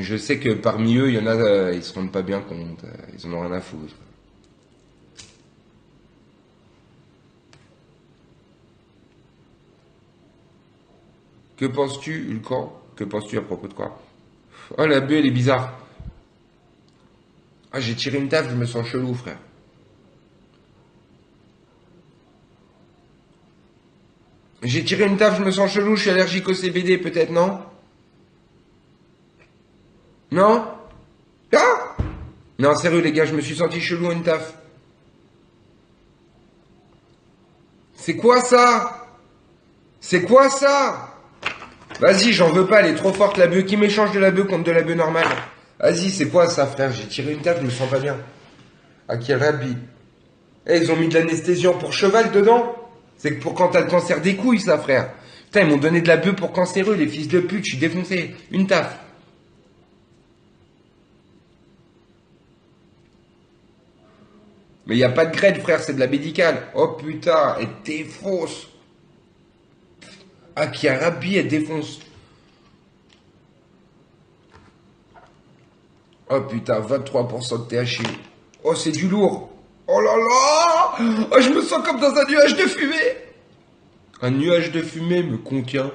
Je sais que parmi eux, il y en a, ils se rendent pas bien compte. Ils en ont rien à foutre. Que penses-tu, Ulcan? Que penses-tu à propos de quoi? Oh, la bulle, elle est bizarre. Ah, j'ai tiré une taf, je me sens chelou, frère. J'ai tiré une taf, je me sens chelou, je suis allergique au CBD, peut-être, non? Non? Ah! Non, sérieux, les gars, je me suis senti chelou à une taf. C'est quoi ça? C'est quoi ça? Vas-y, j'en veux pas, elle est trop forte, la bœuf. Qui m'échange de la bœuf contre de la bœuf normale? Vas-y, c'est quoi ça, frère? J'ai tiré une taf, je me sens pas bien. Akirabi. Eh, ils ont mis de l'anesthésiant pour cheval dedans? C'est que pour quand t'as le cancer des couilles, ça, frère. Putain, ils m'ont donné de la bœuf pour cancéreux, les fils de pute, je suis défoncé. Une taf. Mais y a pas de grêle, frère, c'est de la médicale. Oh putain, elle défonce. Akirabi, elle défonce. Oh putain, 23% de THC. Oh, c'est du lourd. Oh là là! Oh, je me sens comme dans un nuage de fumée. Un nuage de fumée me contient.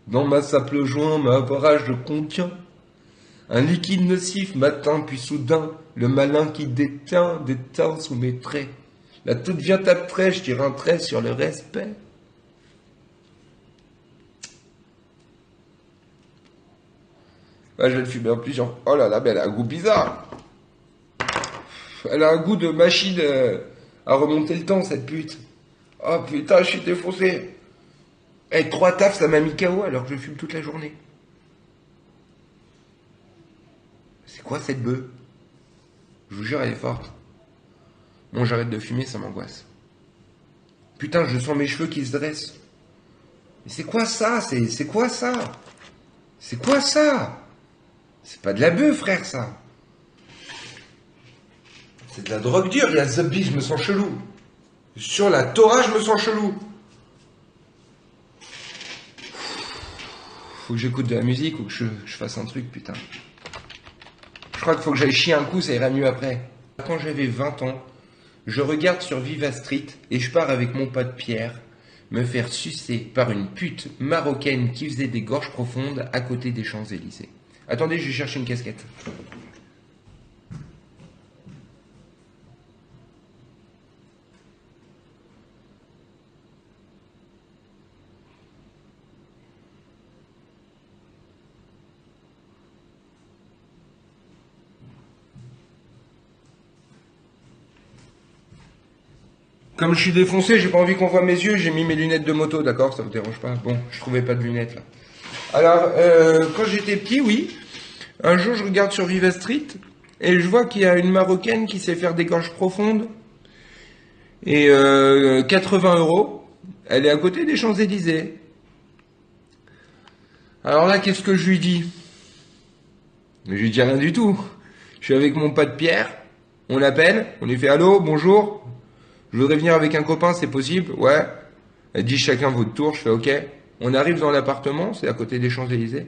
Dans ma simple joint, ma barrage contient. Un liquide nocif m'atteint, puis soudain, le malin qui déteint sous mes traits. La toute vient après, je tire un trait sur le respect. Ouais, je vais le fumer en plusieurs. Oh là là, mais elle a un goût bizarre. Elle a un goût de machine à remonter le temps, cette pute. Oh putain, je suis défoncé. Eh, 3 tafs, ça m'a mis KO alors que je fume toute la journée. C'est quoi cette bœuf? Je vous jure, elle est forte. Bon, j'arrête de fumer, ça m'angoisse. Putain, je sens mes cheveux qui se dressent. Mais c'est quoi ça? C'est quoi ça? C'est quoi ça? C'est pas de la bœuf, frère, ça. C'est de la drogue dure, il y a Zubby, je me sens chelou. Sur la Torah, je me sens chelou. Faut que j'écoute de la musique ou que je fasse un truc, putain. Je crois qu'il faut que j'aille chier un coup, ça ira mieux après. Quand j'avais 20 ans, je regarde sur Viva Street et je pars avec mon pote Pierre me faire sucer par une pute marocaine qui faisait des gorges profondes à côté des Champs-Élysées. Attendez, je vais chercher une casquette. Comme je suis défoncé, j'ai pas envie qu'on voit mes yeux, j'ai mis mes lunettes de moto, d'accord? Ça vous dérange pas? Bon, je trouvais pas de lunettes là. Alors, quand j'étais petit, oui, un jour je regarde sur Viva Street et je vois qu'il y a une Marocaine qui sait faire des gorges profondes et 80 euros. Elle est à côté des Champs-Élysées. Alors là, qu'est-ce que je lui dis? Mais je lui dis rien du tout. Je suis avec mon pote Pierre, on l'appelle, on lui fait allô, bonjour, je voudrais venir avec un copain, c'est possible? Ouais. Elle dit chacun votre tour, je fais ok. On arrive dans l'appartement, c'est à côté des Champs-Élysées.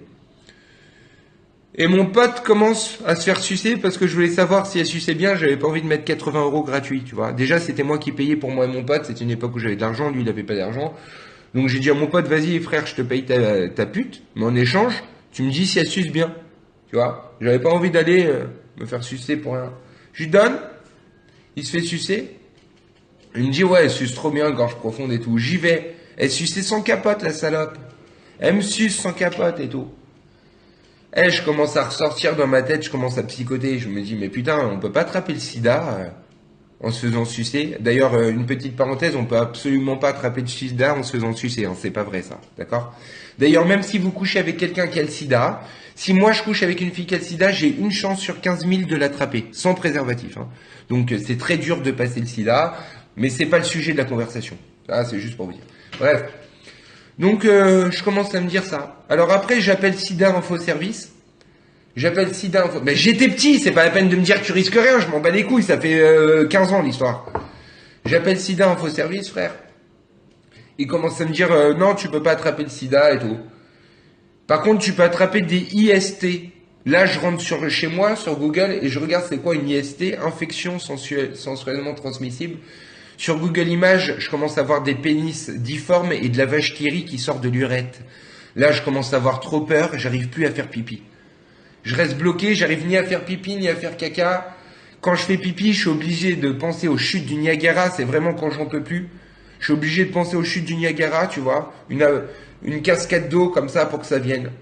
Et mon pote commence à se faire sucer parce que je voulais savoir si elle suçait bien, j'avais pas envie de mettre 80 euros gratuits, tu vois. Déjà, c'était moi qui payais pour moi et mon pote, c'était une époque où j'avais de l'argent, lui il avait pas d'argent. Donc j'ai dit à mon pote, vas-y frère, je te paye ta pute, mais en échange, tu me dis si elle suce bien, tu vois. J'avais pas envie d'aller me faire sucer pour rien. Je lui donne, il se fait sucer. Il me dit, ouais, elle suce trop bien, gorge profonde et tout. J'y vais. Elle suçait sans capote, la salope. Elle me suce sans capote et tout. Eh, je commence à ressortir dans ma tête, je commence à psychoter. Je me dis, mais putain, on peut pas attraper le sida en se faisant sucer. D'ailleurs, une petite parenthèse, on peut absolument pas attraper le sida en se faisant sucer. Hein, c'est pas vrai, ça. D'accord? D'ailleurs, même si vous couchez avec quelqu'un qui a le sida, si moi je couche avec une fille qui a le sida, j'ai une chance sur 15 000 de l'attraper, sans préservatif. Hein. Donc, c'est très dur de passer le sida. Mais c'est pas le sujet de la conversation. Ah, c'est juste pour vous dire. Bref. Donc, je commence à me dire ça. Alors après, j'appelle Sida Info Service. J'appelle Sida Info... Mais j'étais petit, c'est pas la peine de me dire que tu risques rien, je m'en bats les couilles, ça fait 15 ans l'histoire. J'appelle Sida Info Service, frère. Il commence à me dire, non, tu peux pas attraper le sida et tout. Par contre, tu peux attraper des IST. Là, je rentre chez moi, sur Google, et je regarde c'est quoi une IST, infection sensuellement transmissible. Sur Google Images, je commence à voir des pénis difformes et de la vache qui rit qui sort de l'urètre. Là, je commence à avoir trop peur, j'arrive plus à faire pipi. Je reste bloqué, j'arrive ni à faire pipi, ni à faire caca. Quand je fais pipi, je suis obligé de penser aux chutes du Niagara, c'est vraiment quand j'en peux plus. Je suis obligé de penser aux chutes du Niagara, tu vois, une cascade d'eau comme ça pour que ça vienne.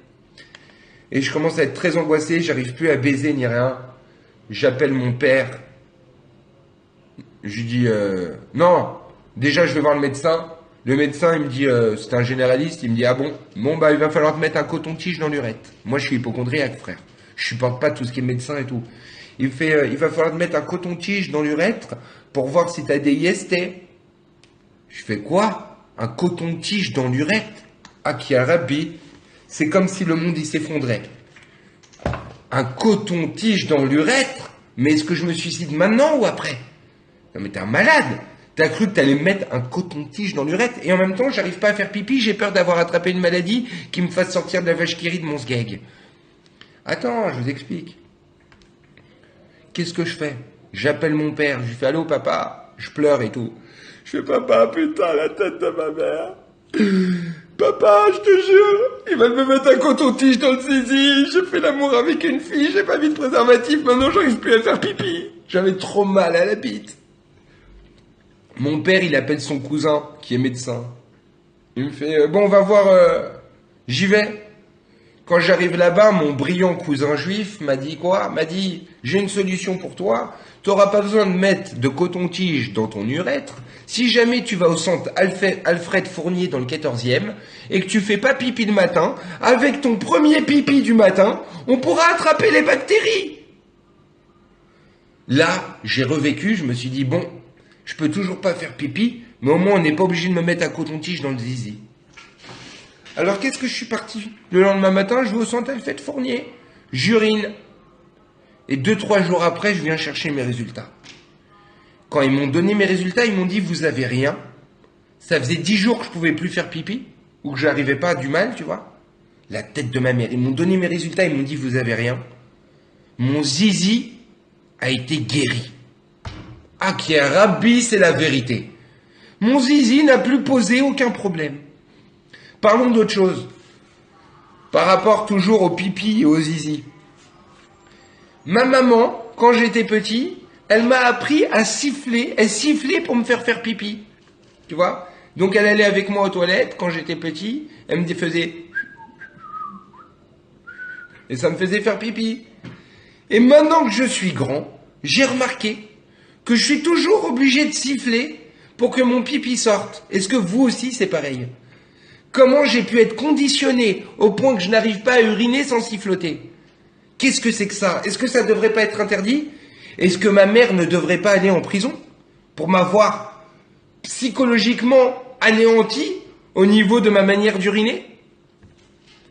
Et je commence à être très angoissé, j'arrive plus à baiser ni rien. J'appelle mon père. Je lui dis, non, déjà je vais voir le médecin. Le médecin, il me dit, c'est un généraliste, il me dit, ah bon, bon bah il va falloir te mettre un coton-tige dans l'urètre. Moi je suis hypocondriaque, frère. Je supporte pas tout ce qui est médecin et tout. Il fait, il va falloir te mettre un coton-tige dans l'urètre pour voir si t'as des IST. Je fais quoi? Un coton-tige dans l'urètre? Ah, qui a rabbi. C'est comme si le monde il s'effondrait. Un coton-tige dans l'urètre? Mais est-ce que je me suicide maintenant ou après? Non mais t'es un malade. T'as cru que t'allais me mettre un coton-tige dans l'urètre et en même temps j'arrive pas à faire pipi, j'ai peur d'avoir attrapé une maladie qui me fasse sortir de la vache qui rit de mon sgeg. Attends, je vous explique. Qu'est-ce que je fais? J'appelle mon père, je lui fais allô papa, je pleure et tout. Je fais papa, putain, la tête de ma mère. Papa, je te jure, il va me mettre un coton-tige dans le zizi, j'ai fait l'amour avec une fille, j'ai pas mis de préservatif, maintenant j'arrive plus à faire pipi. J'avais trop mal à la bite. Mon père, il appelle son cousin, qui est médecin. Il me fait, bon, on va voir, j'y vais. Quand j'arrive là-bas, mon brillant cousin juif m'a dit quoi? M'a dit, j'ai une solution pour toi. T'auras pas besoin de mettre de coton-tige dans ton urètre. Si jamais tu vas au centre Alfred Fournier dans le 14e et que tu fais pas pipi le matin, avec ton premier pipi du matin, on pourra attraper les bactéries. Là, j'ai revécu, je me suis dit, bon, je peux toujours pas faire pipi, mais au moins on n'est pas obligé de me mettre un coton-tige dans le zizi. Alors qu'est-ce que je suis parti? Le lendemain matin, je vais au centre Alfred Fournier. J'urine. Et 2-3 jours après, je viens chercher mes résultats. Quand ils m'ont donné mes résultats, ils m'ont dit, vous avez rien. Ça faisait 10 jours que je pouvais plus faire pipi, ou que j'arrivais pas, du mal, tu vois. La tête de ma mère. Ils m'ont donné mes résultats, ils m'ont dit, vous avez rien. Mon zizi a été guéri. Ah, qui est rabbi, c'est la vérité. Mon zizi n'a plus posé aucun problème. Parlons d'autre chose. Par rapport toujours au pipi et au zizi. Ma maman, quand j'étais petit, elle m'a appris à siffler. Elle sifflait pour me faire pipi. Tu vois? Donc elle allait avec moi aux toilettes quand j'étais petit. Elle me faisait... Et ça me faisait faire pipi. Et maintenant que je suis grand, j'ai remarqué que je suis toujours obligé de siffler pour que mon pipi sorte. Est-ce que vous aussi c'est pareil? Comment j'ai pu être conditionné au point que je n'arrive pas à uriner sans siffloter? Qu'est-ce que c'est que ça? Est-ce que ça ne devrait pas être interdit? Est-ce que ma mère ne devrait pas aller en prison pour m'avoir psychologiquement anéanti au niveau de ma manière d'uriner?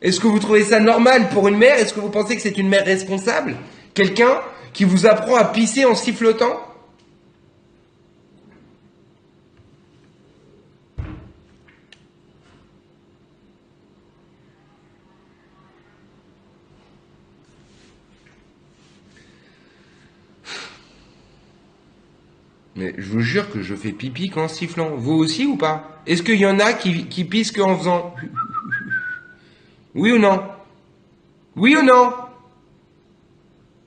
Est-ce que vous trouvez ça normal pour une mère? Est-ce que vous pensez que c'est une mère responsable? Quelqu'un qui vous apprend à pisser en sifflotant? Mais je vous jure que je fais pipi qu'en sifflant. Vous aussi ou pas? Est-ce qu'il y en a qui pissent qu'en faisant... Oui ou non? Oui ou non?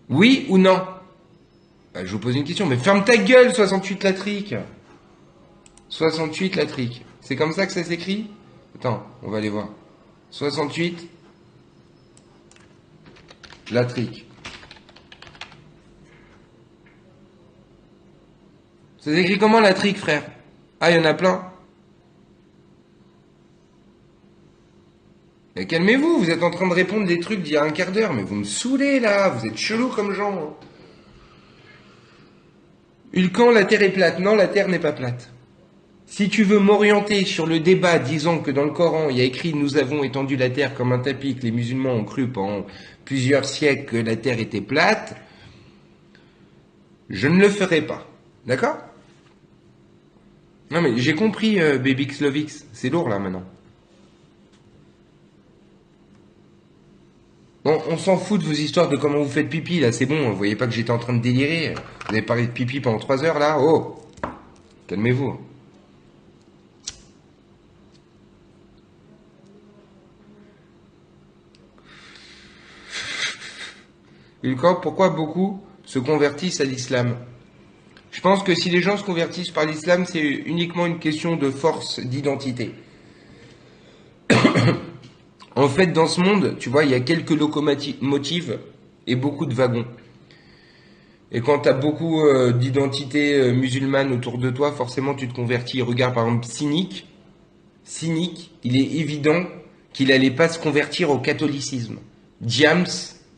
Oui ou non? Bah, je vous pose une question, mais ferme ta gueule, 68 Latrique. 68 Latrique. C'est comme ça que ça s'écrit? Attends, on va aller voir. 68 Latrique. Ça s'écrit comment Latrique, frère? Ah, il y en a plein. Mais calmez-vous, vous êtes en train de répondre des trucs d'il y a un quart d'heure, mais vous me saoulez là, vous êtes chelou comme gens. Ulcan, la Terre est plate. Non, la Terre n'est pas plate. Si tu veux m'orienter sur le débat disant que dans le Coran, il y a écrit nous avons étendu la Terre comme un tapis, que les musulmans ont cru pendant plusieurs siècles que la Terre était plate, je ne le ferai pas. D'accord? Non mais j'ai compris, Bébix Lovix, c'est lourd là maintenant. On s'en fout de vos histoires de comment vous faites pipi, là, c'est bon. Vous voyez pas que j'étais en train de délirer. Vous avez parlé de pipi pendant 3 heures, là. Oh, calmez-vous. Pourquoi beaucoup se convertissent à l'islam? Je pense que si les gens se convertissent par l'islam, c'est uniquement une question de force d'identité. En fait, dans ce monde, tu vois, il y a quelques locomotives et beaucoup de wagons. Et quand tu as beaucoup d'identités musulmanes autour de toi, forcément tu te convertis. Regarde par exemple Cynique, il est évident qu'il allait pas se convertir au catholicisme. Diams,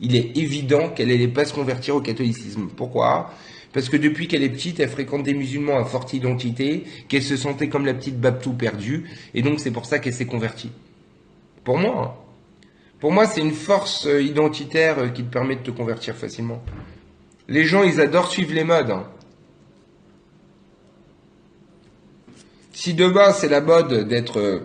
il est évident qu'elle allait pas se convertir au catholicisme. Pourquoi? Parce que depuis qu'elle est petite, elle fréquente des musulmans à forte identité, qu'elle se sentait comme la petite Babtou perdue, et donc c'est pour ça qu'elle s'est convertie. Pour moi, hein. Pour moi, c'est une force identitaire qui te permet de te convertir facilement. Les gens, ils adorent suivre les modes. Hein. Si demain, c'est la mode d'être...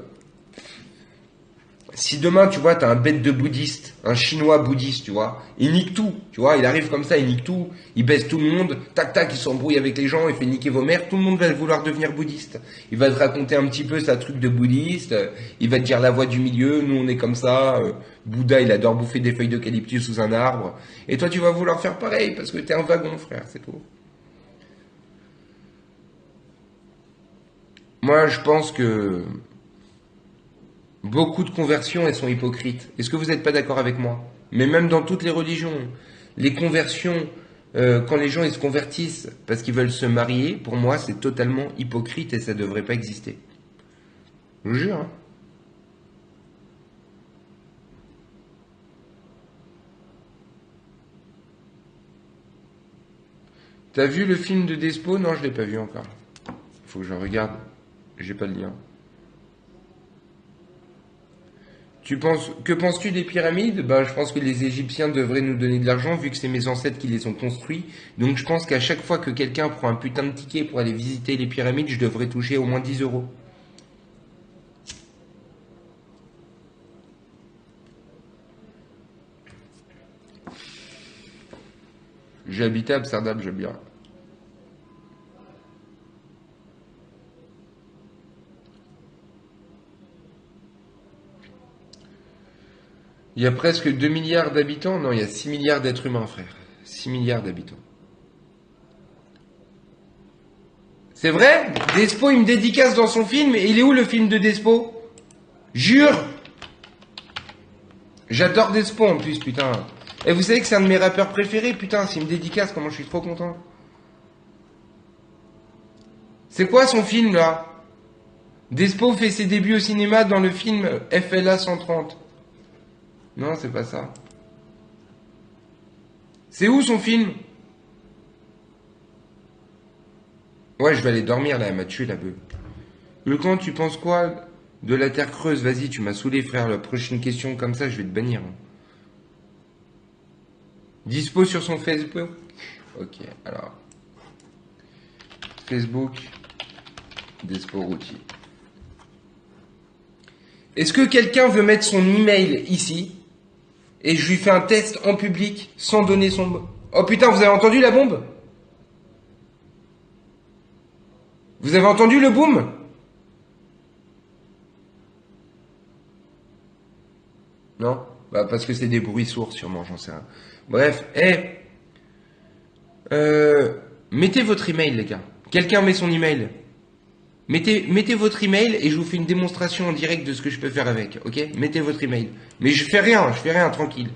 si demain, tu vois, t'as un bête de bouddhiste, un chinois bouddhiste, tu vois, il nique tout, tu vois, il arrive comme ça, il nique tout, il baisse tout le monde, tac tac, il s'embrouille avec les gens, il fait niquer vos mères, tout le monde va vouloir devenir bouddhiste. Il va te raconter un petit peu sa truc de bouddhiste, il va te dire la voie du milieu, nous on est comme ça, Bouddha il adore bouffer des feuilles d'eucalyptus sous un arbre, et toi tu vas vouloir faire pareil, parce que t'es un wagon frère, c'est tout. Moi je pense que beaucoup de conversions, elles sont hypocrites. Est-ce que vous n'êtes pas d'accord avec moi? Mais même dans toutes les religions, les conversions, quand les gens ils se convertissent parce qu'ils veulent se marier, pour moi c'est totalement hypocrite et ça ne devrait pas exister. Je vous jure. Hein. T'as vu le film de Despo? Non, je l'ai pas vu encore. Faut que je regarde. J'ai pas le lien. Que penses-tu des pyramides? Ben, je pense que les Égyptiens devraient nous donner de l'argent vu que c'est mes ancêtres qui les ont construits. Donc je pense qu'à chaque fois que quelqu'un prend un putain de ticket pour aller visiter les pyramides, je devrais toucher au moins 10 euros. J'ai habité à Amsterdam, j'aime bien. Il y a presque 2 milliards d'habitants? Non, il y a 6 milliards d'êtres humains, frère. 6 milliards d'habitants. C'est vrai? Despo, il me dédicace dans son film. Et il est où le film de Despo? Jure! J'adore Despo en plus, putain. Et vous savez que c'est un de mes rappeurs préférés, putain. S'il me dédicace, comment je suis trop content. C'est quoi son film là? Despo fait ses débuts au cinéma dans le film FLA 130. Non, c'est pas ça. C'est où son film? Ouais, je vais aller dormir là, elle m'a tué la beuh. Le camp, tu penses quoi de la Terre creuse? Vas-y, tu m'as saoulé, frère. La prochaine question comme ça, je vais te bannir. Dispo sur son Facebook? Ok, alors. Facebook, Despo Routy. Est-ce que quelqu'un veut mettre son email ici et je lui fais un test en public sans donner son... Oh putain, vous avez entendu la bombe? Vous avez entendu le boom? Non? Bah parce que c'est des bruits sourds sûrement, j'en sais rien. Bref, mettez votre email les gars. Quelqu'un met son email. Mettez votre email et je vous fais une démonstration en direct de ce que je peux faire avec, ok? Mettez votre email. Mais je fais rien, tranquille.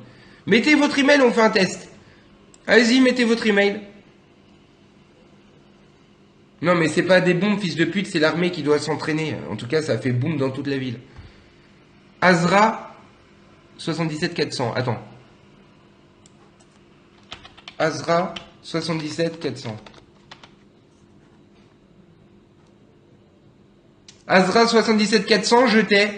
Mettez votre email, on fait un test. Allez-y, mettez votre email. Non mais c'est pas des bombes, fils de pute, c'est l'armée qui doit s'entraîner. En tout cas, ça fait boum dans toute la ville. Azra 77400. Attends. Azra 77400. Azra 77400, je t'ai.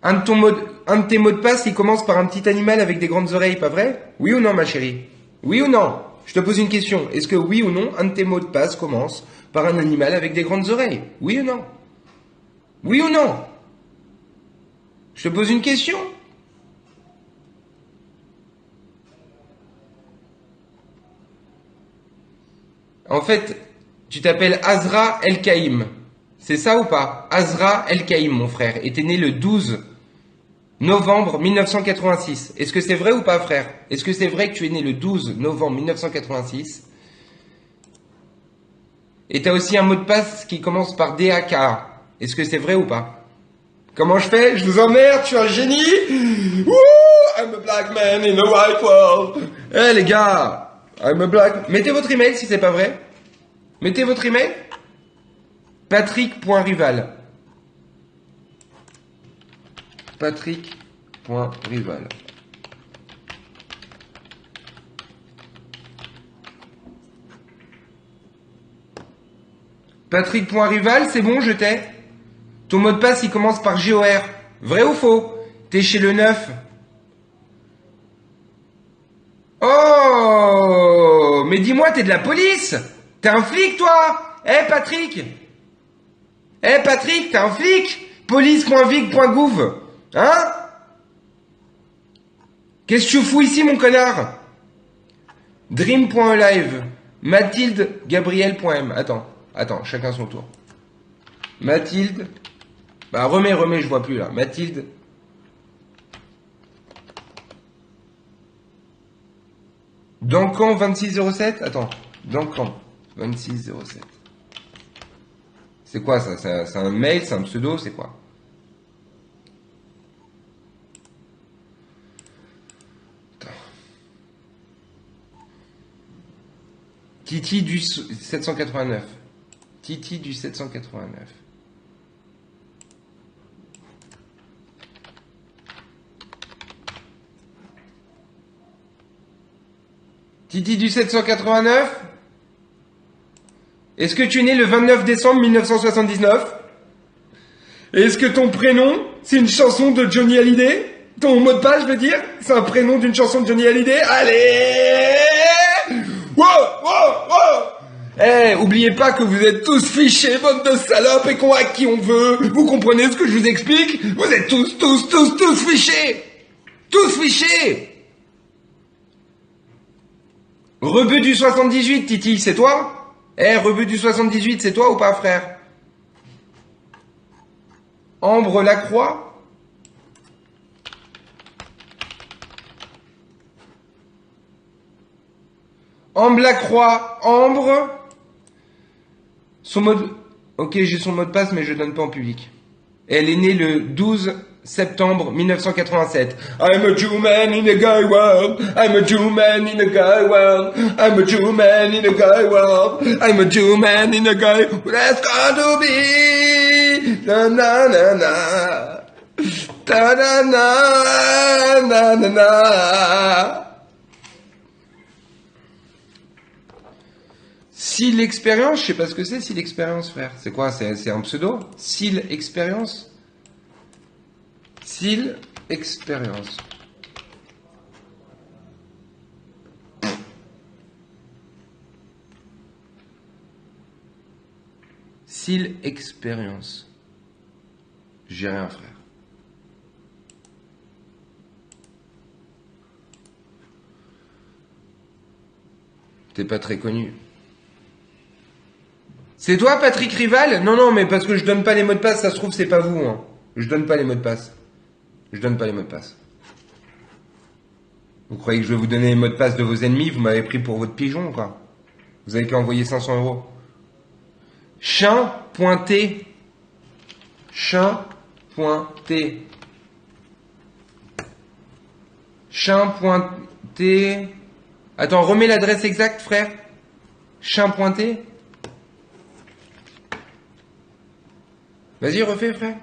Un de tes mots de passe, il commence par un petit animal avec des grandes oreilles, pas vrai? Oui ou non, ma chérie? Oui ou non? Je te pose une question. Est-ce que oui ou non, un de tes mots de passe commence par un animal avec des grandes oreilles? Oui ou non? Oui ou non? Je te pose une question. En fait, tu t'appelles Azra El Kaïm. C'est ça ou pas? Azra El Kaïm, mon frère. Et t'es né le 12 novembre 1986. Est-ce que c'est vrai ou pas, frère? Est-ce que c'est vrai que tu es né le 12 novembre 1986? Et t'as aussi un mot de passe qui commence par DAK. Est-ce que c'est vrai ou pas? Comment je fais? Je vous emmerde, je suis un génie. Woo! I'm a black man in a white world. Eh les gars, I'm a black... Mettez votre email si c'est pas vrai. Mettez votre email. Patrick.rival. Patrick.rival. Patrick.rival, c'est bon, je t'ai. Ton mot de passe, il commence par GOR. Vrai ou faux? T'es chez le 9. Oh! Mais dis-moi, t'es de la police? T'es un flic, toi? Eh, Patrick? Eh, Patrick, t'es un flic? Police.vic.gouv. Hein? Qu'est-ce que tu fous ici, mon connard? Dream.live. Mathilde Gabriel.m. Attends, chacun son tour. Mathilde. Bah, remets, je vois plus là. Mathilde. Dancan 2607. Attends. Dancan 2607. C'est quoi ça? C'est un mail, c'est un pseudo, c'est quoi? Attends. Titi du 789. Titi du 789. Titi du 789. Est-ce que tu es né le 29 décembre 1979? Est-ce que ton prénom, c'est une chanson de Johnny Hallyday? Ton mot de passe, je veux dire, c'est un prénom d'une chanson de Johnny Hallyday? Allez! Wow, wow, wow! Eh, oubliez pas que vous êtes tous fichés, bande de salopes, et qu'on hack qui on veut. Vous comprenez ce que je vous explique? Vous êtes tous fichés! Tous fichés! Rebut du 78, Titi, c'est toi? Eh, rebut du 78, c'est toi ou pas, frère? Ambre Lacroix? Ambre Lacroix, Ambre. Son mot... Ok, j'ai son mot de passe, mais je donne pas en public. Elle est née le 12 septembre 1987. I'm a Jew man in a gay world. I'm a Jew man in a gay world. I'm a Jew man in a gay world. I'm a Jew man in a gay world. That's got to be. Na na na na. Ta na na na na na. Si l'expérience, je sais pas ce que c'est, si l'expérience, frère. C'est quoi? C'est un pseudo? S'il expérience? S'il expérience. S'il expérience. J'ai rien, frère. T'es pas très connu. C'est toi, Patrick Rival? Non, mais parce que je donne pas les mots de passe, ça se trouve, c'est pas vous. Hein. Je donne pas les mots de passe. Je donne pas les mots de passe. Vous croyez que je vais vous donner les mots de passe de vos ennemis? Vous m'avez pris pour votre pigeon, quoi. Vous avez qu'à envoyer 500 euros. Chien pointé. Chien pointé. Chien pointé. Attends, remets l'adresse exacte, frère. Chien pointé. Vas-y, refais, frère.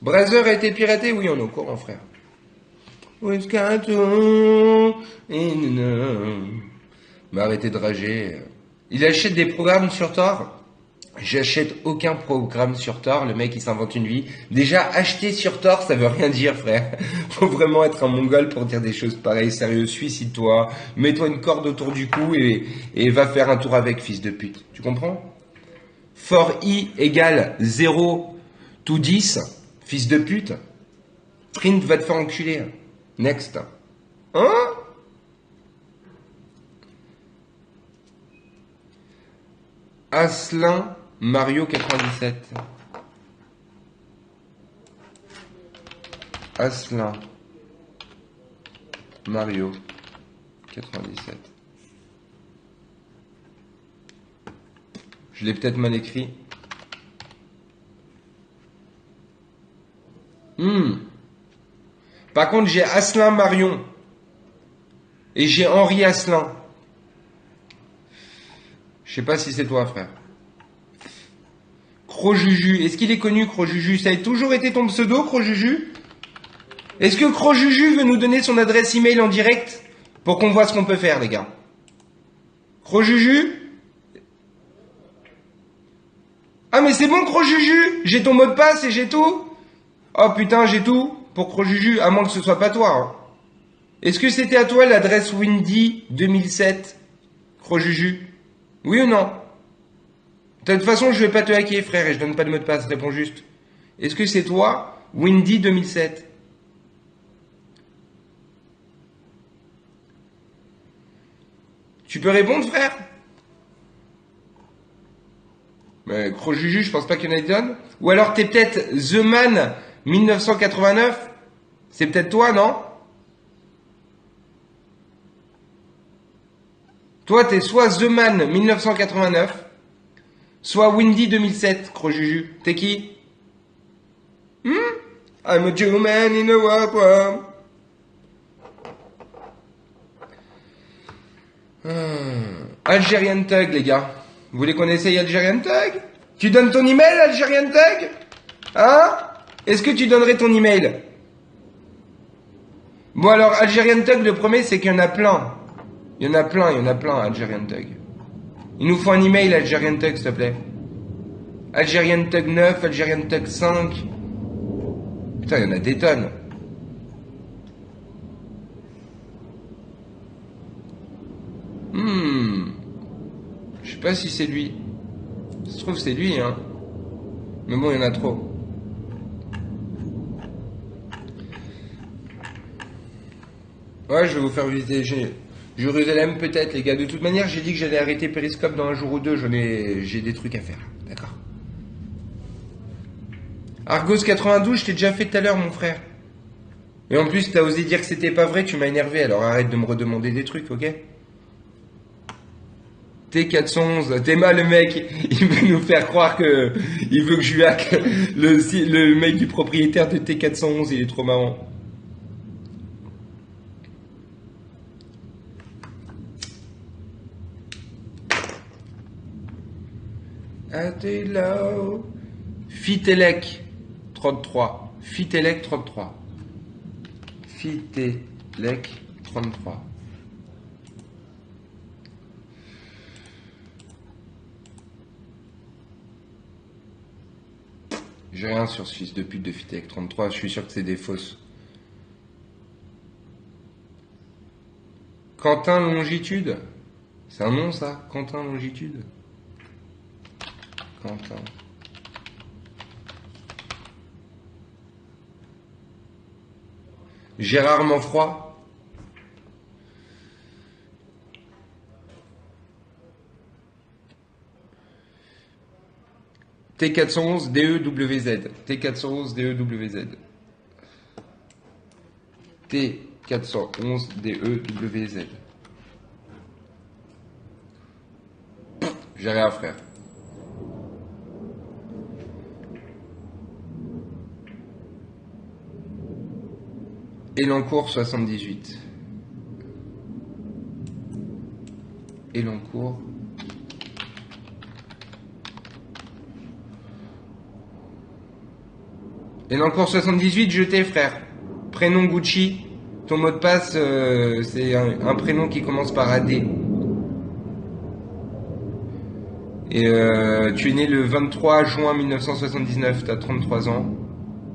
Brazzer a été piraté? Oui, on est au courant, frère. Mais arrêtez de rager. Il achète des programmes sur Tor. J'achète aucun programme sur Tor. Le mec, il s'invente une vie. Déjà, acheter sur Tor, ça veut rien dire, frère. Faut vraiment être un mongol pour dire des choses pareilles. Sérieux, suicide-toi. Mets-toi une corde autour du cou et va faire un tour avec, fils de pute. Tu comprends? For i égale 0 to 10, fils de pute. Print va te faire enculer. Next. Hein? Asselin Mario 97. Asselin Mario 97. Je l'ai peut-être mal écrit. Par contre, j'ai Asselin Marion. Et j'ai Henri Asselin. Je sais pas si c'est toi, frère. Crojuju. Est-ce qu'il est connu, Crojuju? Ça a toujours été ton pseudo, Crojuju? Est-ce que Crojuju veut nous donner son adresse email en direct pour qu'on voit ce qu'on peut faire, les gars? Crojuju? Ah, mais c'est bon, Crojuju. J'ai ton mot de passe et j'ai tout. Oh putain, j'ai tout pour Crojuju, à moins que ce soit pas toi. Hein. Est-ce que c'était à toi l'adresse Windy 2007, Crojuju? Oui ou non? De toute façon, je vais pas te hacker, frère, et je donne pas de mot de passe. Réponds juste. Est-ce que c'est toi, Windy 2007? Tu peux répondre, frère? Mais Crojuju, je pense pas qu'il y en ait donne. Ou alors t'es peut-être The Man 1989? C'est peut-être toi, non? Toi, t'es soit The Man 1989, soit Windy 2007, Crojuju. T'es qui? I'm a Jew man in a world war. Algerian Tug, les gars. Vous les connaissez, Algerian Tug? Tu donnes ton email, Algerian Tug? Hein? Est-ce que tu donnerais ton email? Bon alors, Algerian Tug, le premier, c'est qu'il y en a plein. Il y en a plein, Algerian Tug. Il nous faut un email, Algerian Tug, s'il te plaît. Algerian Tug 9, Algerian Tug 5. Putain, il y en a des tonnes. Je sais pas si c'est lui. Ça se trouve, c'est lui, hein. Mais bon, il y en a trop. Ouais, je vais vous faire visiter Jérusalem, peut-être, les gars. De toute manière, j'ai dit que j'allais arrêter Periscope dans un jour ou deux. J'ai des trucs à faire. D'accord. Argos 92, je t'ai déjà fait tout à l'heure, mon frère. Et en plus, t'as osé dire que c'était pas vrai, tu m'as énervé. Alors arrête de me redemander des trucs, ok? T411, Théma, le mec, il veut nous faire croire que il veut que je lui hack le mec du propriétaire de T411, il est trop marrant. Atelo. Fitelec 33. Fitelec 33. Fitelec 33. J'ai rien sur ce fils de pute de Fitelec 33, je suis sûr que c'est des fausses. Quentin Longitude. C'est un nom ça, Quentin Longitude. Quentin. Gérard Manfroy. T411 DEWZ. T411 DEWZ. T411 DEWZ. J'ai rien, frère. Elancourt 78. Elancourt. Elancourt 78, jeté, frère. Prénom Gucci. Ton mot de passe, c'est un prénom qui commence par AD. Et tu es né le 23 juin 1979, t'as 33 ans.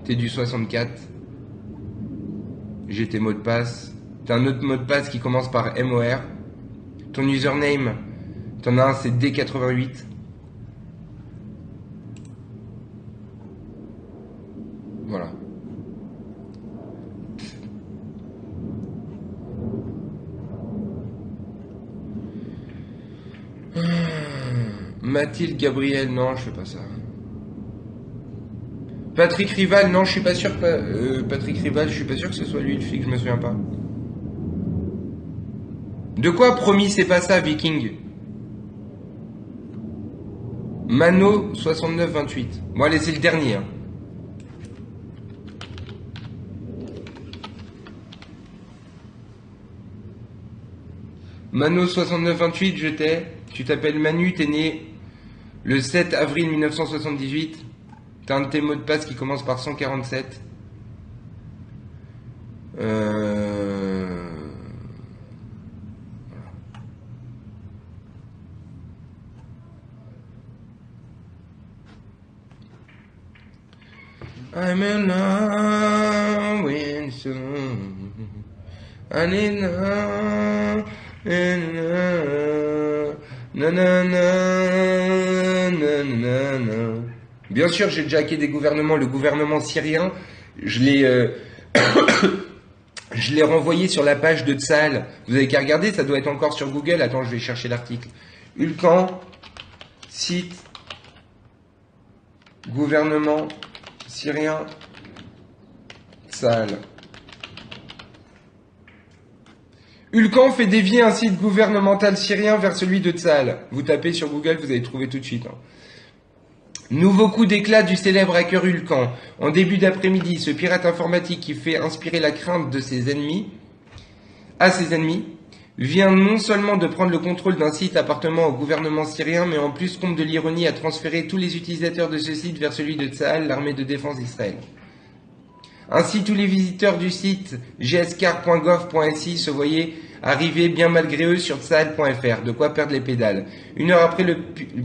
T'es du 64. J'ai tes mots de passe. T'as un autre mot de passe qui commence par MOR. Ton username, t'en as un, c'est D88. Voilà. Mathilde Gabriel, non, je fais pas ça. Patrick Rival, non, je suis pas sûr. Patrick Rival, je suis pas sûr que ce soit lui le flic, je me souviens pas. De quoi promis, c'est pas ça, Viking? Mano 6928. Bon, allez, c'est le dernier. Hein. Mano 6928, je t'ai. Tu t'appelles Manu, t'es né le 7 avril 1978. T'as un de tes mots de passe qui commence par 147. I'm in love with you. I need love. Bien sûr, j'ai déjà hacké des gouvernements. Le gouvernement syrien, je l'ai je l'ai renvoyé sur la page de Tsahal. Vous avez qu'à regarder, ça doit être encore sur Google. Attends, je vais chercher l'article. Ulcan, site, gouvernement syrien, Tsahal. Ulcan fait dévier un site gouvernemental syrien vers celui de Tsahal. Vous tapez sur Google, vous allez trouver tout de suite. Hein. Nouveau coup d'éclat du célèbre hacker Ulcan. En début d'après-midi, ce pirate informatique qui fait inspirer la crainte de ses ennemis, à ses ennemis, vient non seulement de prendre le contrôle d'un site appartenant au gouvernement syrien, mais en plus, comble de l'ironie, à transférer tous les utilisateurs de ce site vers celui de Tsahal, l'armée de défense d'Israël. Ainsi, tous les visiteurs du site gscar.gov.si se voyaient arriver bien malgré eux sur tsahal.fr, de quoi perdre les pédales. Une heure après le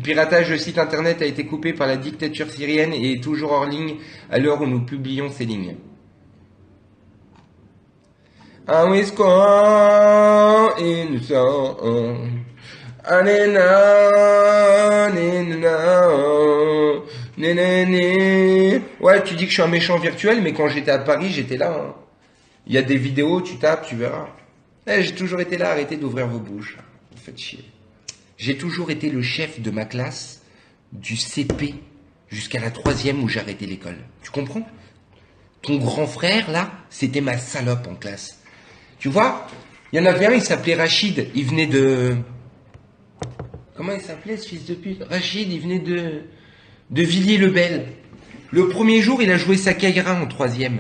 piratage, le site internet a été coupé par la dictature syrienne et est toujours hors ligne à l'heure où nous publions ces lignes. Ouais, tu dis que je suis un méchant virtuel, mais quand j'étais à Paris, j'étais là. Hein. Il y a des vidéos, tu tapes, tu verras. J'ai toujours été là, arrêtez d'ouvrir vos bouches. Vous faites chier. J'ai toujours été le chef de ma classe, du CP jusqu'à la 3e où j'ai arrêté l'école. Tu comprends? Ton grand frère, là, c'était ma salope en classe. Tu vois, il y en avait un, il s'appelait Rachid, il venait de... Comment il s'appelait ce fils de pute? Rachid, il venait de Villiers-le-Bel. Le premier jour, il a joué sa Kaira en 3e.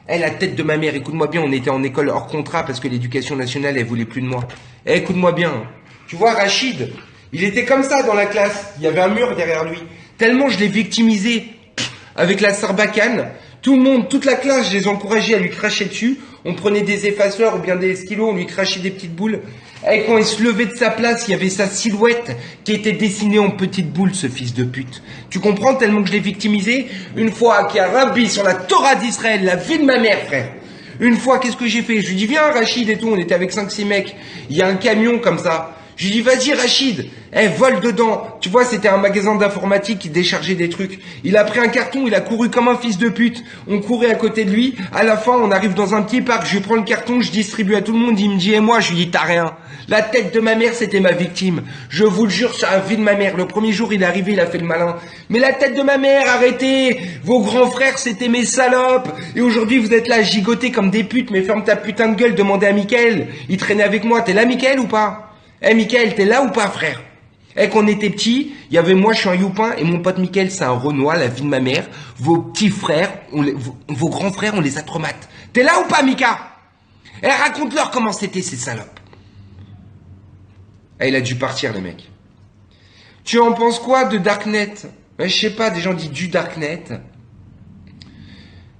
La tête de ma mère, écoute-moi bien, on était en école hors contrat parce que l'éducation nationale, elle voulait plus de moi. Écoute-moi bien. Tu vois, Rachid, il était comme ça dans la classe. Il y avait un mur derrière lui. Tellement je l'ai victimisé avec la sarbacane. Tout le monde, toute la classe, je les encourageais à lui cracher dessus. On prenait des effaceurs ou bien des stylos, on lui crachait des petites boules. Et quand il se levait de sa place, il y avait sa silhouette qui était dessinée en petites boules, ce fils de pute. Tu comprends tellement que je l'ai victimisé? Une fois qu'il a rabbi sur la Torah d'Israël, la vie de ma mère, frère. Une fois, qu'est-ce que j'ai fait? Je lui dis, viens Rachid et tout, on était avec 5-6 mecs. Il y a un camion comme ça. Je lui dis, vas-y Rachid, vole dedans. Tu vois, c'était un magasin d'informatique qui déchargeait des trucs. Il a pris un carton, il a couru comme un fils de pute. On courait à côté de lui. À la fin, on arrive dans un petit parc, je lui prends le carton, je distribue à tout le monde. Il me dit, et moi? Je lui dis, t'as rien. La tête de ma mère, c'était ma victime. Je vous le jure, sur la vie de ma mère. Le premier jour, il est arrivé, il a fait le malin. Mais la tête de ma mère, arrêtez. Vos grands frères, c'était mes salopes. Et aujourd'hui, vous êtes là, gigotés comme des putes. Mais ferme ta putain de gueule, demandez à Mickaël. Il traînait avec moi. T'es là, Mickaël, ou pas? Mickaël, t'es là ou pas, frère? Quand on était petits, il y avait moi, je suis un youpin, et mon pote Mickaël, c'est un Renoir, la vie de ma mère. Vos petits frères, vos grands frères, on les a traumates. T'es là ou pas, Mika? Raconte-leur comment c'était, ces salopes. Il a dû partir, le mec. Tu en penses quoi de Darknet? Je sais pas, des gens disent du Darknet.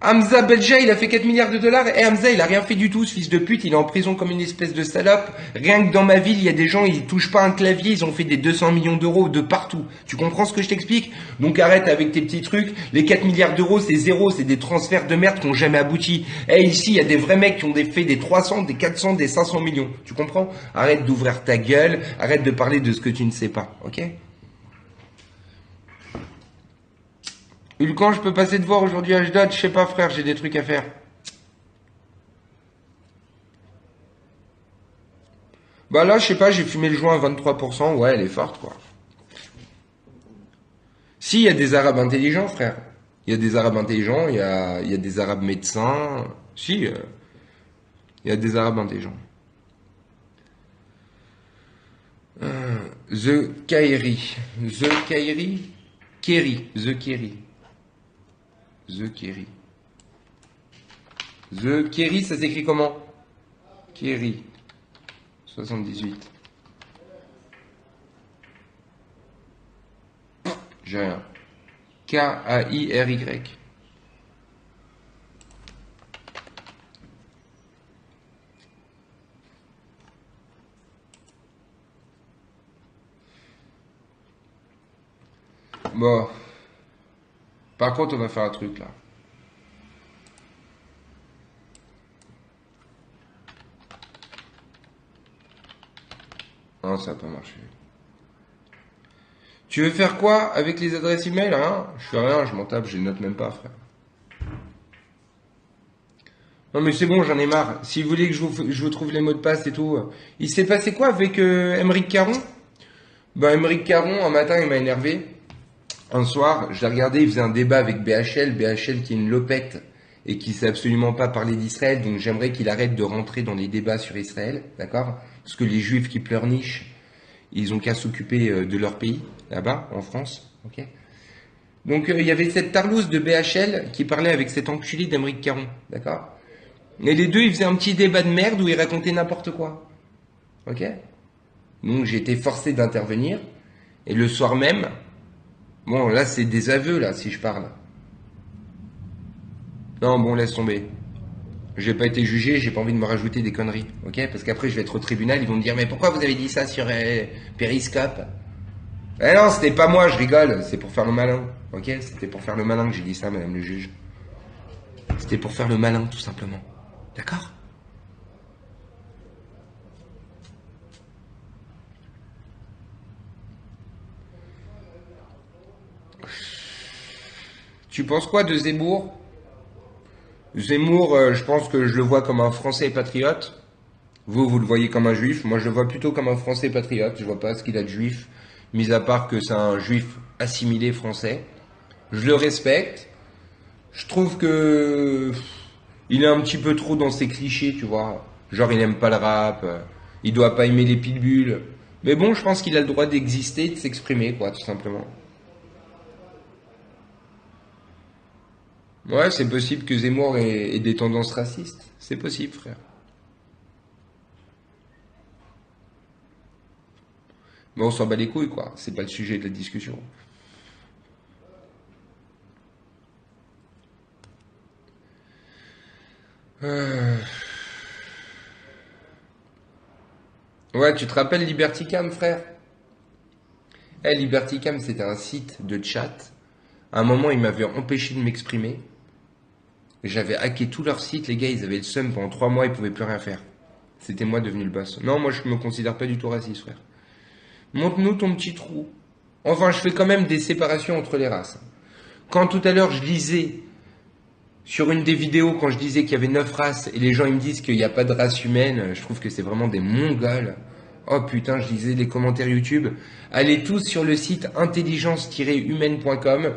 Hamza Belja, il a fait 4 milliards de dollars. Hamza, il a rien fait du tout, ce fils de pute. Il est en prison comme une espèce de salope. Rien que dans ma ville, il y a des gens, ils touchent pas un clavier, ils ont fait des 200 millions d'euros de partout. Tu comprends ce que je t'explique? Donc arrête avec tes petits trucs. Les 4 milliards d'euros, c'est zéro. C'est des transferts de merde qui ont jamais abouti. Ici, il y a des vrais mecs qui ont fait des 300, des 400, des 500 millions. Tu comprends? Arrête d'ouvrir ta gueule. Arrête de parler de ce que tu ne sais pas. Ok? Ulcan, je peux passer te voir aujourd'hui à Ashdod? Je sais pas, frère, j'ai des trucs à faire. Bah là, je sais pas, j'ai fumé le joint à 23%. Ouais, elle est forte, quoi. Si, il y a des Arabes intelligents, frère. Il y a des Arabes intelligents, il y a des Arabes médecins. Si, il y a des Arabes intelligents. The Kairi. The Kairi. Kerry. The Kerry. The Kerry. The Kerry, ça s'écrit comment? Kerry. 78. J'ai rien. K-A-I-R-Y. Bon. Par contre, on va faire un truc là. Non, ça n'a pas marché. Tu veux faire quoi avec les adresses email, hein? Je fais rien, je m'en tape, je les note même pas, frère. Non mais c'est bon, j'en ai marre. Si vous voulez que je vous trouve les mots de passe et tout. Il s'est passé quoi avec Émeric Caron? Ben Émeric Caron, un matin, il m'a énervé. Un soir, je l'ai regardé, il faisait un débat avec BHL. BHL qui est une lopette et qui sait absolument pas parler d'Israël. Donc j'aimerais qu'il arrête de rentrer dans les débats sur Israël, d'accord? Parce que les juifs qui pleurnichent, ils ont qu'à s'occuper de leur pays, là-bas, en France, ok? Donc il y avait cette tarlouse de BHL qui parlait avec cet enculé d'Émeric Caron, d'accord? Et les deux, ils faisaient un petit débat de merde où ils racontaient n'importe quoi, ok? Donc j'ai été forcé d'intervenir. Et le soir même, bon là c'est des aveux là si je parle. Non bon laisse tomber. J'ai pas été jugé, j'ai pas envie de me rajouter des conneries, ok? Parce qu'après je vais être au tribunal, ils vont me dire mais pourquoi vous avez dit ça sur Periscope? Eh non, c'était pas moi, je rigole, c'est pour faire le malin, ok? C'était pour faire le malin que j'ai dit ça, madame le juge. C'était pour faire le malin, tout simplement. D'accord? Tu penses quoi de Zemmour? Zemmour, je pense que je le vois comme un Français patriote. Vous le voyez comme un juif. Moi, je le vois plutôt comme un Français patriote. Je vois pas ce qu'il a de juif, mis à part que c'est un juif assimilé français. Je le respecte. Je trouve que il est un petit peu trop dans ses clichés, tu vois. Genre, il n'aime pas le rap, il doit pas aimer les pitbulls. Mais bon, je pense qu'il a le droit d'exister, de s'exprimer, quoi, tout simplement. Ouais, c'est possible que Zemmour ait des tendances racistes. C'est possible, frère. Mais on s'en bat les couilles, quoi. C'est pas le sujet de la discussion. Euh, Ouais, tu te rappelles Liberticam, frère? Eh, Liberticam, c'était un site de chat. À un moment, ils m'avaient empêché de m'exprimer. J'avais hacké tout leur site, les gars, ils avaient le seum pendant 3 mois, ils pouvaient plus rien faire. C'était moi devenu le boss. Non, moi, je me considère pas du tout raciste, frère. Montre-nous ton petit trou. Enfin, je fais quand même des séparations entre les races. Quand tout à l'heure, je lisais sur une des vidéos, quand je disais qu'il y avait 9 races, et les gens ils me disent qu'il n'y a pas de race humaine, je trouve que c'est vraiment des mongols. Oh putain, je lisais les commentaires YouTube. Allez tous sur le site intelligence-humaine.com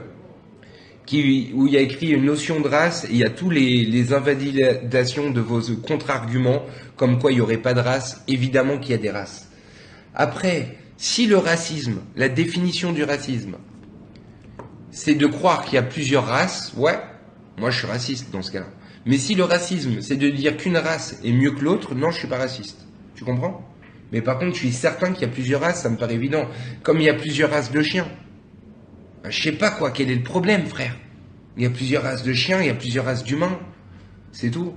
où il y a écrit une notion de race et il y a tous les invalidations de vos contre-arguments, comme quoi il n'y aurait pas de race. Évidemment qu'il y a des races. Après, si le racisme, la définition du racisme, c'est de croire qu'il y a plusieurs races, ouais, moi je suis raciste dans ce cas-là. Mais si le racisme, c'est de dire qu'une race est mieux que l'autre, non, je suis pas raciste. Tu comprends? Mais par contre, je suis certain qu'il y a plusieurs races, ça me paraît évident. Comme il y a plusieurs races de chiens. Je sais pas quoi, quel est le problème, frère? Il y a plusieurs races de chiens, il y a plusieurs races d'humains. C'est tout.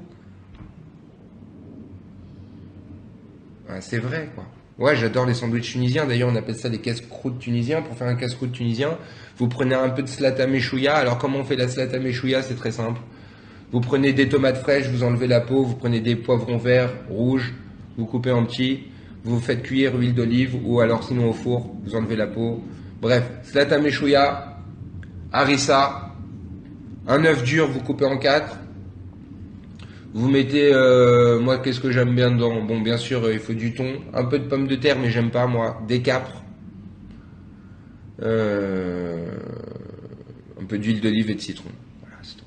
Ouais, c'est vrai, quoi. Ouais, j'adore les sandwichs tunisiens. D'ailleurs, on appelle ça des casse-croûtes tunisiens. Pour faire un casse-croûte tunisien, vous prenez un peu de slata meshouya. Alors, comment on fait la slata meshouya? C'est très simple. Vous prenez des tomates fraîches, vous enlevez la peau, vous prenez des poivrons verts, rouges, vous coupez en petits, vous faites cuire huile d'olive ou alors sinon au four, vous enlevez la peau. Bref, slata meshouya, harissa, un œuf dur, vous coupez en quatre. Vous mettez, moi qu'est-ce que j'aime bien dedans? Bon, bien sûr, il faut du thon, un peu de pommes de terre, mais j'aime pas moi, des capres, euh, peu d'huile d'olive et de citron. Voilà, c'est tout.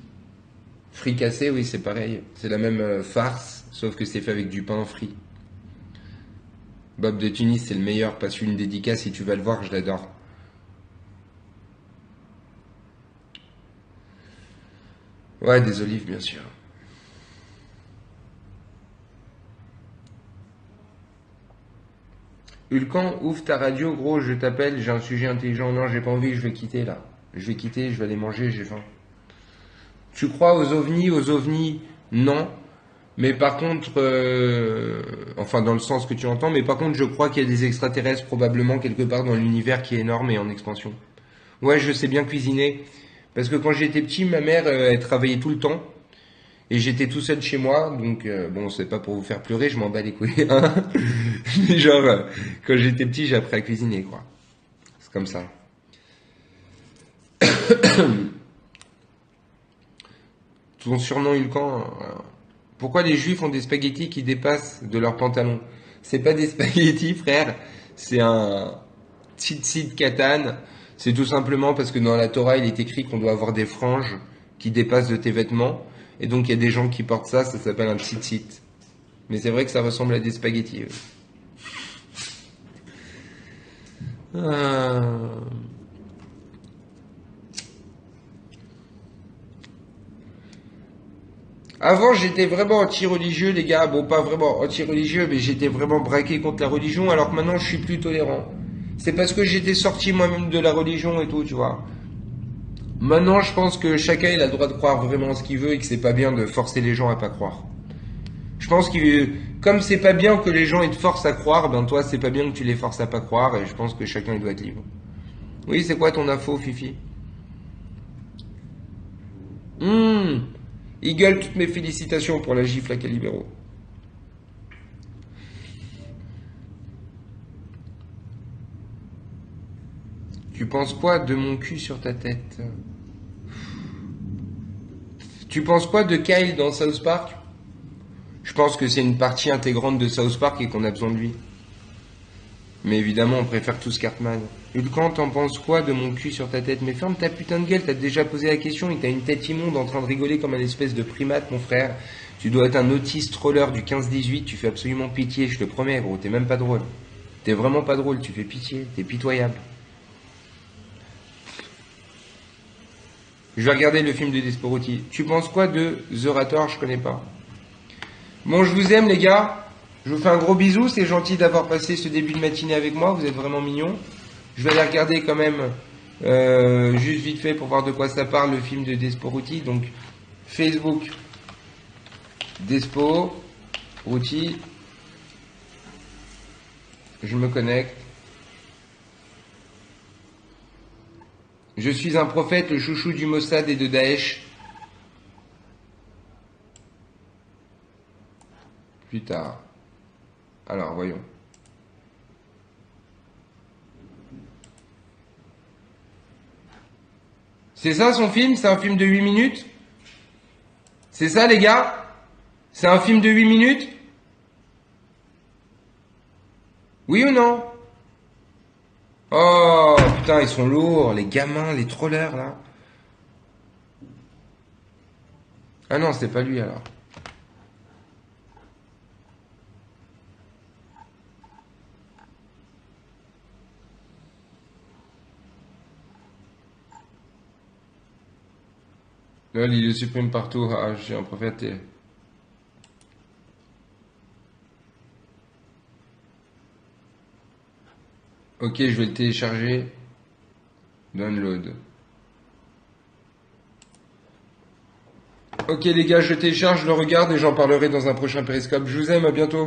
Fricassé, oui, c'est pareil. C'est la même farce, sauf que c'est fait avec du pain frit. Bob de Tunis, c'est le meilleur. Passe une dédicace si tu vas le voir, je l'adore. Ouais, des olives, bien sûr. Hulkan, ouvre ta radio, gros, je t'appelle, j'ai un sujet intelligent. Non, j'ai pas envie, je vais quitter là. Je vais quitter, je vais aller manger, j'ai faim. Tu crois aux ovnis? Aux ovnis, non. Mais par contre, enfin dans le sens que tu entends, mais par contre je crois qu'il y a des extraterrestres probablement quelque part dans l'univers qui est énorme et en expansion. Ouais, je sais bien cuisiner. Parce que quand j'étais petit, ma mère, elle travaillait tout le temps. Et j'étais tout seul chez moi, donc bon, c'est pas pour vous faire pleurer, je m'en bats les couilles. Hein. Mais genre, quand j'étais petit, j'ai appris à cuisiner, quoi. C'est comme ça. Ton surnom Hulkan. Pourquoi les juifs ont des spaghettis qui dépassent de leurs pantalons? C'est pas des spaghettis, frère. C'est un tzitzit katan. C'est tout simplement parce que dans la Torah, il est écrit qu'on doit avoir des franges qui dépassent de tes vêtements. Et donc, il y a des gens qui portent ça, ça s'appelle un tzitzit. Mais c'est vrai que ça ressemble à des spaghettis. Avant, j'étais vraiment anti-religieux, les gars. Bon, pas vraiment anti-religieux, mais j'étais vraiment braqué contre la religion, alors que maintenant, je suis plus tolérant. C'est parce que j'étais sorti moi-même de la religion et tout, tu vois. Maintenant, je pense que chacun il a le droit de croire vraiment ce qu'il veut et que c'est pas bien de forcer les gens à pas croire. Je pense que comme c'est pas bien que les gens ils te forcent à croire, ben toi c'est pas bien que tu les forces à pas croire et je pense que chacun il doit être libre. Oui, c'est quoi ton info, Fifi? Eagle, toutes mes félicitations pour la gifle à Calibero. Tu penses quoi de mon cul sur ta tête? Tu penses quoi de Kyle dans South Park? Je pense que c'est une partie intégrante de South Park et qu'on a besoin de lui. Mais évidemment, on préfère tous Cartman. Hulkan, t'en penses quoi de mon cul sur ta tête? Mais ferme ta putain de gueule, t'as déjà posé la question et t'as une tête immonde en train de rigoler comme un espèce de primate, mon frère. Tu dois être un autiste troller du 15-18, tu fais absolument pitié, je te promets, gros, t'es même pas drôle. T'es vraiment pas drôle, tu fais pitié, t'es pitoyable. Je vais regarder le film de Desporotti. Tu penses quoi de The Rator? Je connais pas. Bon, je vous aime, les gars. Je vous fais un gros bisou. C'est gentil d'avoir passé ce début de matinée avec moi. Vous êtes vraiment mignons. Je vais aller regarder quand même, juste vite fait pour voir de quoi ça parle, le film de Desporotti. Donc, Facebook, Desporotti. Je me connecte. Je suis un prophète, le chouchou du Mossad et de Daesh. Plus tard. Alors, voyons. C'est ça son film? C'est un film de 8 minutes? C'est ça, les gars? C'est un film de 8 minutes? Oui ou non? Oh, putain, ils sont lourds, les gamins, les trollers, là. Ah non, c'est pas lui, alors. Là, il le supprime partout. Ah, je suis un prophète. Ok, je vais le télécharger. Download. Ok les gars, je télécharge, je le regarde et j'en parlerai dans un prochain périscope. Je vous aime, à bientôt.